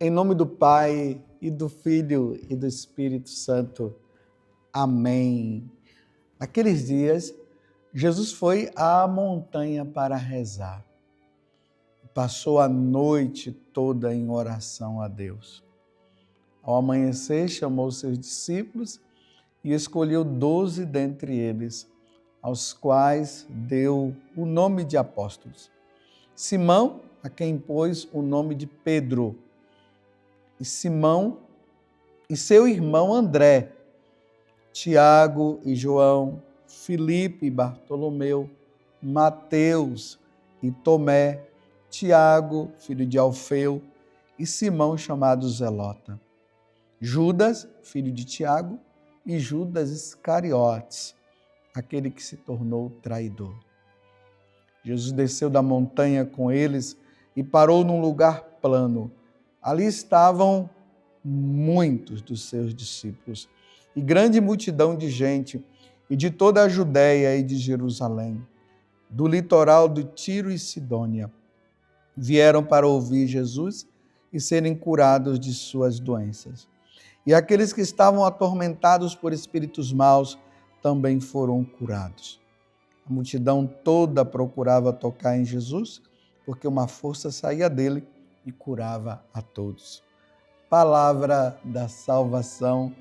Em nome do Pai, e do Filho, e do Espírito Santo. Amém. Naqueles dias, Jesus foi à montanha para rezar. Passou a noite toda em oração a Deus. Ao amanhecer, chamou seus discípulos e escolheu 12 dentre eles, aos quais deu o nome de apóstolos. Simão, a quem pôs o nome de Pedro, e Simão e seu irmão André, Tiago e João, Filipe e Bartolomeu, Mateus e Tomé, Tiago, filho de Alfeu, e Simão, chamado Zelota, Judas, filho de Tiago, e Judas Iscariotes, aquele que se tornou traidor. Jesus desceu da montanha com eles e parou num lugar plano. Ali estavam muitos dos seus discípulos e grande multidão de gente, e de toda a Judéia e de Jerusalém, do litoral de Tiro e Sidônia, vieram para ouvir Jesus e serem curados de suas doenças. E aqueles que estavam atormentados por espíritos maus também foram curados. A multidão toda procurava tocar em Jesus, porque uma força saía dele e curava a todos. Palavra da salvação,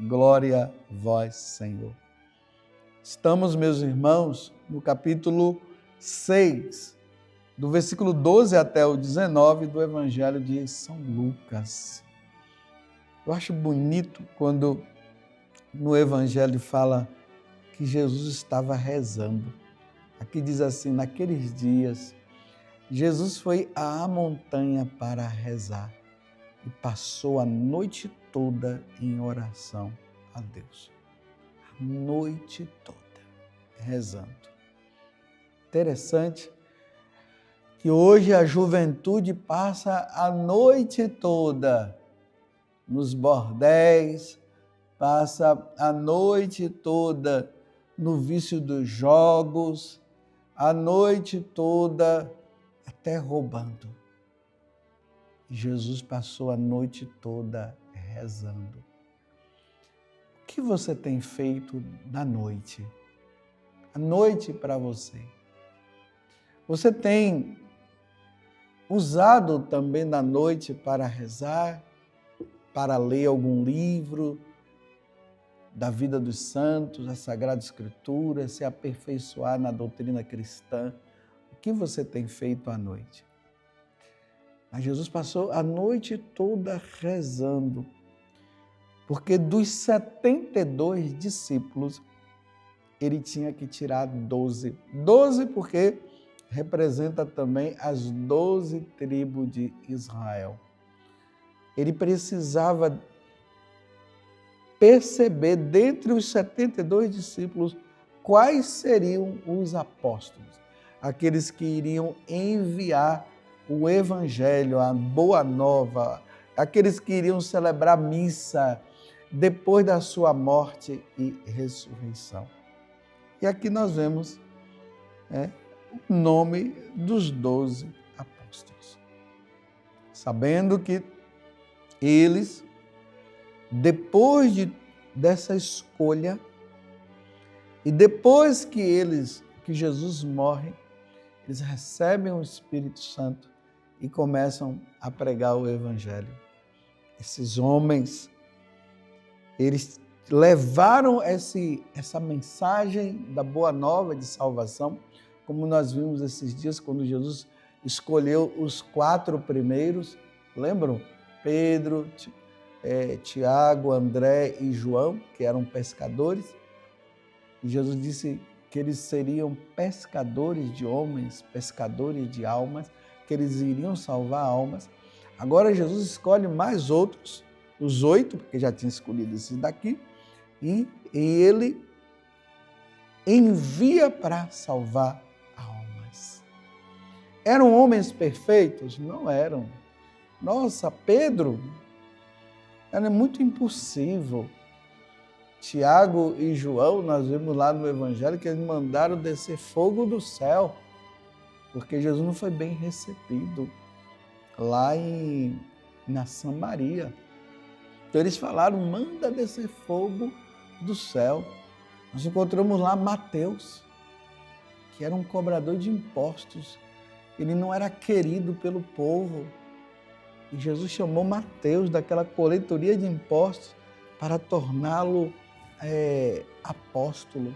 glória a vós, Senhor. Estamos, meus irmãos, no capítulo 6, do versículo 12 até o 19 do Evangelho de São Lucas. Eu acho bonito quando no Evangelho fala que Jesus estava rezando. Aqui diz assim, naqueles dias, Jesus foi à montanha para rezar e passou a noite toda em oração a Deus. A noite toda rezando. Interessante que hoje a juventude passa a noite toda nos bordéis, passa a noite toda no vício dos jogos, a noite toda até roubando. Jesus passou a noite toda rezando. O que você tem feito na noite? A noite para você. Você tem usado também na noite para rezar, para ler algum livro da vida dos santos, da Sagrada Escritura, se aperfeiçoar na doutrina cristã? O que você tem feito à noite? Mas Jesus passou a noite toda rezando, porque dos 72 discípulos, ele tinha que tirar 12. 12 porque representa também as 12 tribos de Israel. Ele precisava perceber, dentre os 72 discípulos, quais seriam os apóstolos, aqueles que iriam enviar o Evangelho, a Boa Nova, aqueles que iriam celebrar missa depois da sua morte e ressurreição. E aqui nós vemos o nome dos 12 apóstolos. Sabendo que eles, depois dessa escolha, e depois que Jesus morre, eles recebem o Espírito Santo e começam a pregar o Evangelho. Esses homens, eles levaram essa mensagem da Boa Nova de salvação, como nós vimos esses dias, quando Jesus escolheu os 4 primeiros, lembram? Pedro, Tiago, André e João, que eram pescadores. E Jesus disse que eles seriam pescadores de homens, pescadores de almas, que eles iriam salvar almas. Agora Jesus escolhe mais outros, os 8, porque já tinha escolhido esses daqui, e ele envia para salvar almas. Eram homens perfeitos? Não eram. Nossa, Pedro era muito impulsivo. Tiago e João, nós vemos lá no Evangelho que eles mandaram descer fogo do céu, porque Jesus não foi bem recebido lá na Samaria. Então eles falaram, manda descer fogo do céu. Nós encontramos lá Mateus, que era um cobrador de impostos. Ele não era querido pelo povo. E Jesus chamou Mateus daquela coletoria de impostos para torná-lo apóstolo.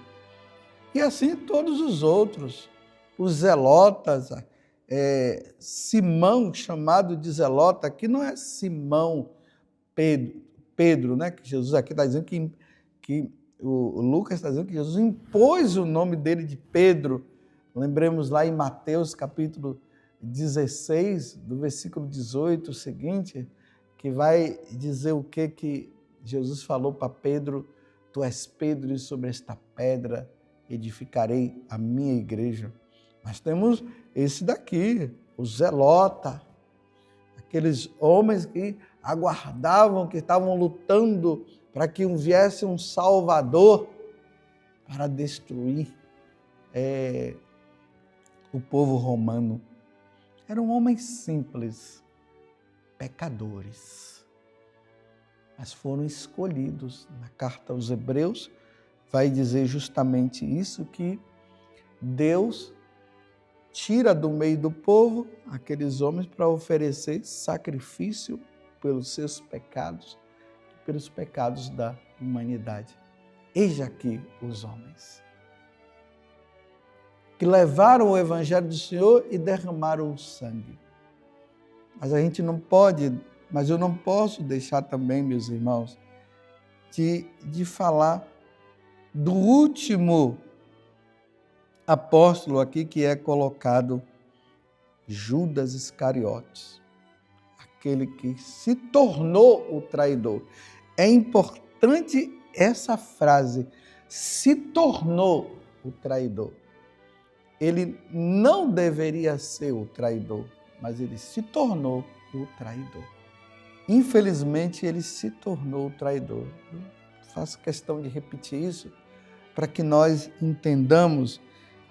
E assim todos os outros, os zelotas, Simão, chamado de zelota, que não é Simão Pedro, né? Que Jesus aqui está dizendo que o Lucas está dizendo que Jesus impôs o nome dele de Pedro. Lembremos lá em Mateus capítulo 16, do versículo 18 seguinte, que vai dizer o que Jesus falou para Pedro: tu és Pedro e sobre esta pedra edificarei a minha igreja. Nós temos esse daqui, o zelota, aqueles homens que aguardavam, que estavam lutando para que viesse um Salvador para destruir o povo romano. Eram homens simples, pecadores, mas foram escolhidos. Na carta aos Hebreus vai dizer justamente isso, que Deus tira do meio do povo aqueles homens para oferecer sacrifício pelos seus pecados e pelos pecados da humanidade. Eis aqui os homens que levaram o Evangelho do Senhor e derramaram o sangue. Mas a gente não pode, mas eu não posso deixar também, meus irmãos, de falar do último apóstolo aqui que é colocado, Judas Iscariotes, aquele que se tornou o traidor. É importante essa frase, se tornou o traidor. Ele não deveria ser o traidor, mas ele se tornou o traidor. Infelizmente, ele se tornou o traidor. Eu faço questão de repetir isso para que nós entendamos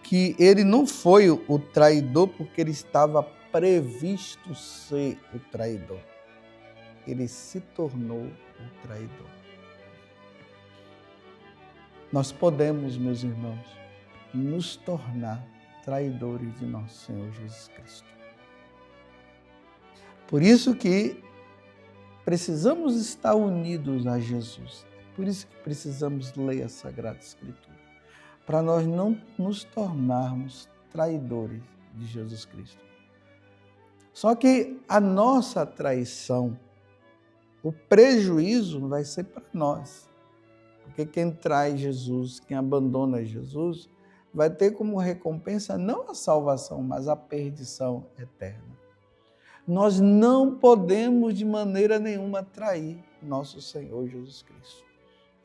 que ele não foi o traidor porque ele estava previsto ser o traidor. Ele se tornou o traidor. Nós podemos, meus irmãos, nos tornar traidores de nosso Senhor Jesus Cristo. Por isso que precisamos estar unidos a Jesus. Por isso que precisamos ler a Sagrada Escritura, para nós não nos tornarmos traidores de Jesus Cristo. Só que a nossa traição, o prejuízo não vai ser para nós. Porque quem trai Jesus, quem abandona Jesus, vai ter como recompensa não a salvação, mas a perdição eterna. Nós não podemos de maneira nenhuma trair nosso Senhor Jesus Cristo.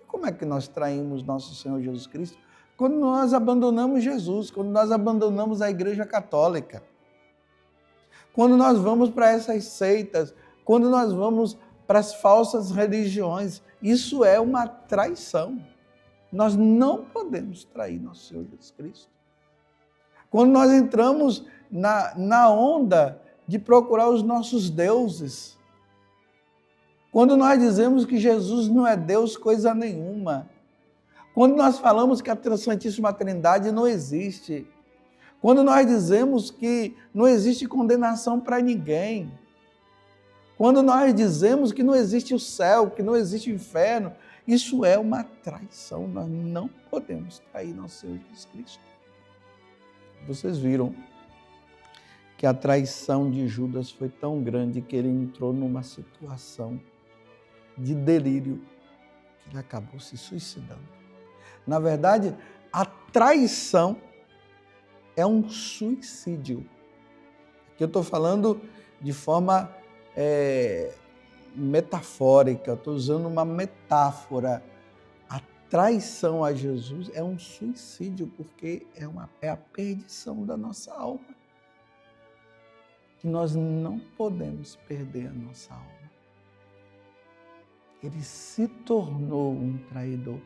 E como é que nós traímos nosso Senhor Jesus Cristo? Quando nós abandonamos Jesus, quando nós abandonamos a Igreja Católica, quando nós vamos para essas seitas, quando nós vamos para as falsas religiões, isso é uma traição. Nós não podemos trair nosso Senhor Jesus Cristo. Quando nós entramos na onda de procurar os nossos deuses, quando nós dizemos que Jesus não é Deus coisa nenhuma, quando nós falamos que a Santíssima Trindade não existe, quando nós dizemos que não existe condenação para ninguém, quando nós dizemos que não existe o céu, que não existe o inferno, isso é uma traição. Nós não podemos trair nosso Senhor Jesus Cristo. Vocês viram que a traição de Judas foi tão grande que ele entrou numa situação de delírio, que ele acabou se suicidando. Na verdade, a traição é um suicídio. Aqui eu estou falando de forma metafórica, eu estou usando uma metáfora. A traição a Jesus é um suicídio, porque é a perdição da nossa alma. E nós não podemos perder a nossa alma. Ele se tornou um traidor.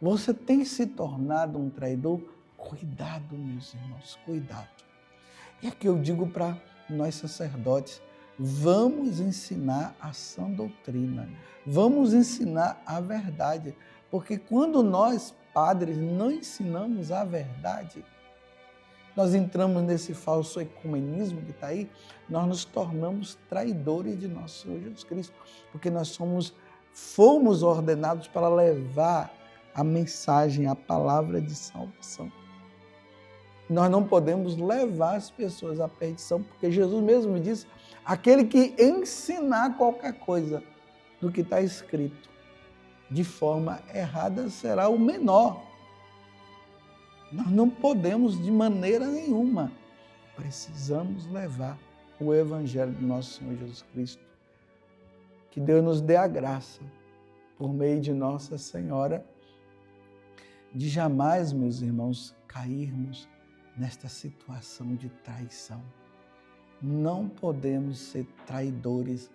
Você tem se tornado um traidor? Cuidado, meus irmãos, cuidado. E aqui eu digo para nós sacerdotes, vamos ensinar a sã doutrina, vamos ensinar a verdade, porque quando nós, padres, não ensinamos a verdade, nós entramos nesse falso ecumenismo que está aí, nós nos tornamos traidores de nosso Senhor Jesus Cristo, porque nós fomos ordenados para levar a mensagem, a palavra de salvação. Nós não podemos levar as pessoas à perdição, porque Jesus mesmo disse, aquele que ensinar qualquer coisa do que está escrito de forma errada será o menor. Nós não podemos de maneira nenhuma. Precisamos levar o Evangelho do nosso Senhor Jesus Cristo. Que Deus nos dê a graça, por meio de Nossa Senhora, de jamais, meus irmãos, cairmos nesta situação de traição. Não podemos ser traidores,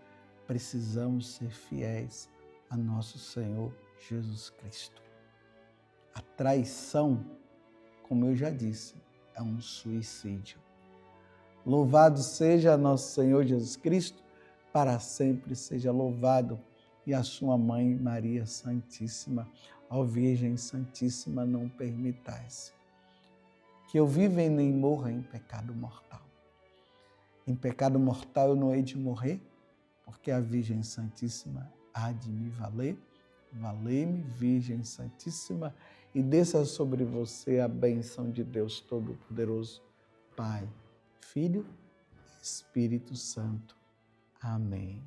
precisamos ser fiéis a nosso Senhor Jesus Cristo. A traição, como eu já disse, é um suicídio. Louvado seja nosso Senhor Jesus Cristo, para sempre seja louvado, e a sua mãe Maria Santíssima, ó Virgem Santíssima, não permitais que eu viva e nem morra em pecado mortal. Em pecado mortal eu não hei de morrer, porque a Virgem Santíssima há de me valer. Valei-me, Virgem Santíssima, e desça sobre você a bênção de Deus Todo-Poderoso, Pai, Filho e Espírito Santo. Amém.